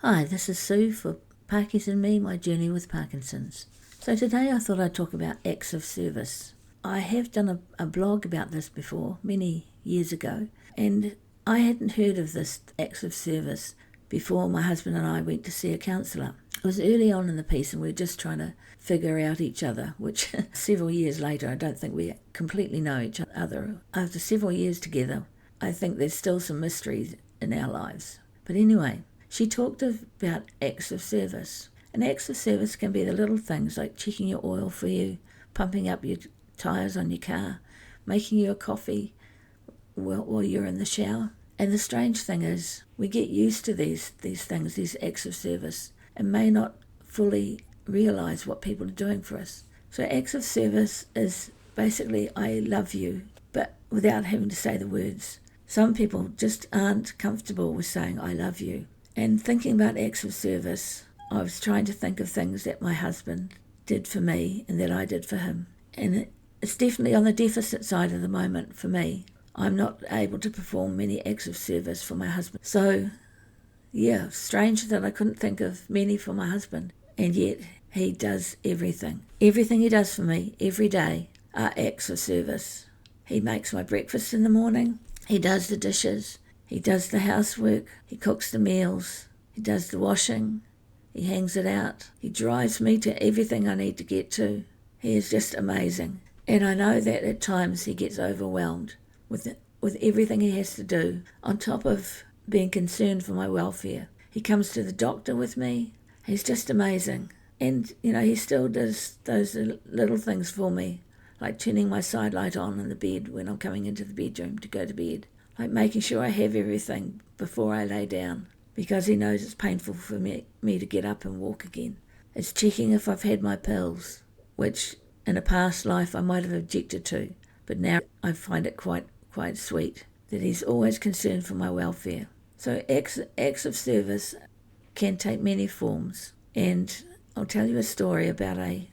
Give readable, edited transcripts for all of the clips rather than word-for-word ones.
Hi, this is Sue for Parkies and Me, My Journey with Parkinson's. So today I thought I'd talk about acts of service. I have done a blog about this before, many years ago, and I hadn't heard of this acts of service before my husband and I went to see a counsellor. It was early on in the piece and we were just trying to figure out each other, which several years later I don't think we completely know each other. After several years together, I think there's still some mysteries in our lives. But anyway, she talked about acts of service. And acts of service can be the little things like checking your oil for you, pumping up your tyres on your car, making you a coffee while you're in the shower. And the strange thing is, we get used to these things, these acts of service, and may not fully realise what people are doing for us. So acts of service is basically, I love you, but without having to say the words. Some people just aren't comfortable with saying, I love you. And thinking about acts of service, I was trying to think of things that my husband did for me and that I did for him. And it's definitely on the deficit side at the moment for me. I'm not able to perform many acts of service for my husband. So, yeah, strange that I couldn't think of many for my husband. And yet he does everything. Everything he does for me every day are acts of service. He makes my breakfast in the morning. He does the dishes. He does the housework, he cooks the meals, he does the washing, he hangs it out, he drives me to everything I need to get to. He is just amazing. And I know that at times he gets overwhelmed with everything he has to do, on top of being concerned for my welfare. He comes to the doctor with me. He's just amazing. And, he still does those little things for me, like turning my side light on in the bed when I'm coming into the bedroom to go to bed. Like making sure I have everything before I lay down, because he knows it's painful for me to get up and walk again. It's checking if I've had my pills, which in a past life I might have objected to, but now I find it quite sweet that he's always concerned for my welfare. So acts of service can take many forms, and I'll tell you a story about a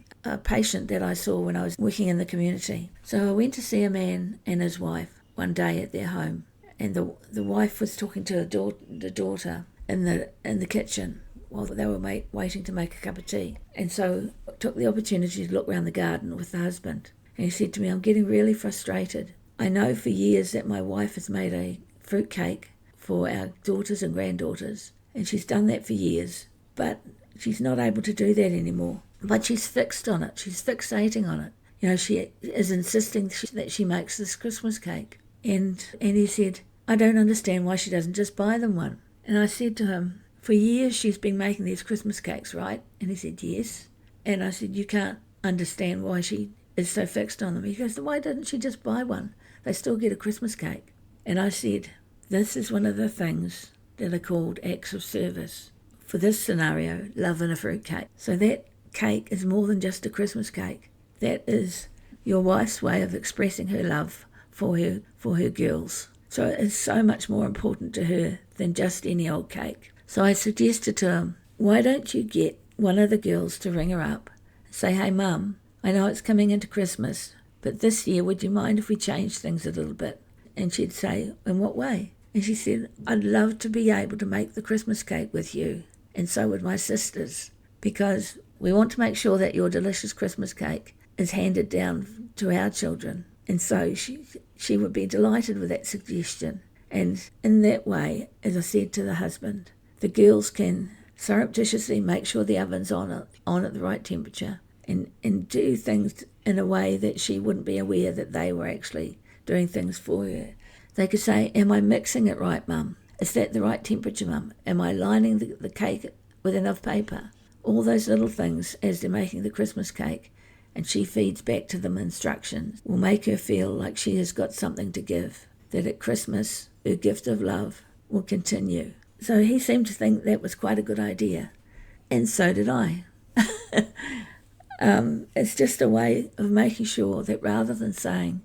patient that I saw when I was working in the community. So I went to see a man and his wife one day at their home. And the wife was talking to the daughter in the kitchen while they were waiting to make a cup of tea. And so I took the opportunity to look around the garden with the husband. And he said to me, I'm getting really frustrated. I know for years that my wife has made a fruitcake for our daughters and granddaughters. And she's done that for years. But she's not able to do that anymore. But she's fixed on it. She's fixating on it. She is insisting that she makes this Christmas cake. And he said, I don't understand why she doesn't just buy them one. And I said to him, for years she's been making these Christmas cakes, right? And he said, yes. And I said, you can't understand why she is so fixed on them. He goes, why didn't she just buy one? They still get a Christmas cake. And I said, this is one of the things that are called acts of service. For this scenario, love and a fruit cake. So that cake is more than just a Christmas cake. That is your wife's way of expressing her love for her girls. So it's so much more important to her than just any old cake. So I suggested to him, why don't you get one of the girls to ring her up and say, hey Mum, I know it's coming into Christmas, but this year would you mind if we changed things a little bit? And she'd say, in what way? And she said, I'd love to be able to make the Christmas cake with you, and so would my sisters, because we want to make sure that your delicious Christmas cake is handed down to our children. And so she would be delighted with that suggestion. And in that way, as I said to the husband, the girls can surreptitiously make sure the oven's on at the right temperature and do things in a way that she wouldn't be aware that they were actually doing things for her. They could say, am I mixing it right, Mum? Is that the right temperature, Mum? Am I lining the cake with enough paper? All those little things as they're making the Christmas cake, and she feeds back to them instructions, will make her feel like she has got something to give, that at Christmas her gift of love will continue. So he seemed to think that was quite a good idea, and so did I. It's just a way of making sure that rather than saying,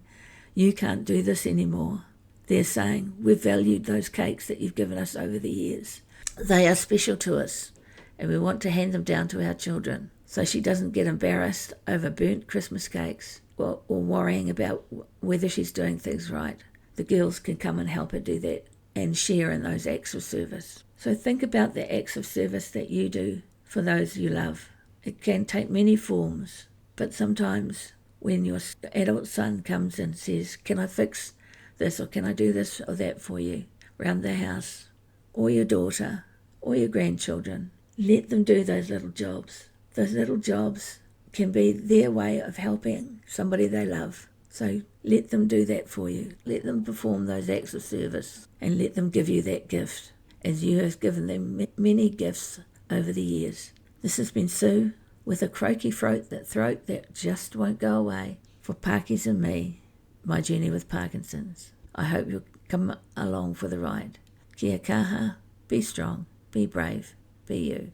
you can't do this anymore, they're saying, we've valued those cakes that you've given us over the years. They are special to us, and we want to hand them down to our children. So she doesn't get embarrassed over burnt Christmas cakes or worrying about whether she's doing things right. The girls can come and help her do that and share in those acts of service. So think about the acts of service that you do for those you love. It can take many forms, but sometimes when your adult son comes and says, can I fix this or can I do this or that for you around the house, or your daughter or your grandchildren, let them do those little jobs. Those little jobs can be their way of helping somebody they love. So let them do that for you. Let them perform those acts of service and let them give you that gift as you have given them many gifts over the years. This has been Sue with a croaky throat that just won't go away for Parkies and me, my journey with Parkinson's. I hope you'll come along for the ride. Kia kaha, be strong, be brave, be you.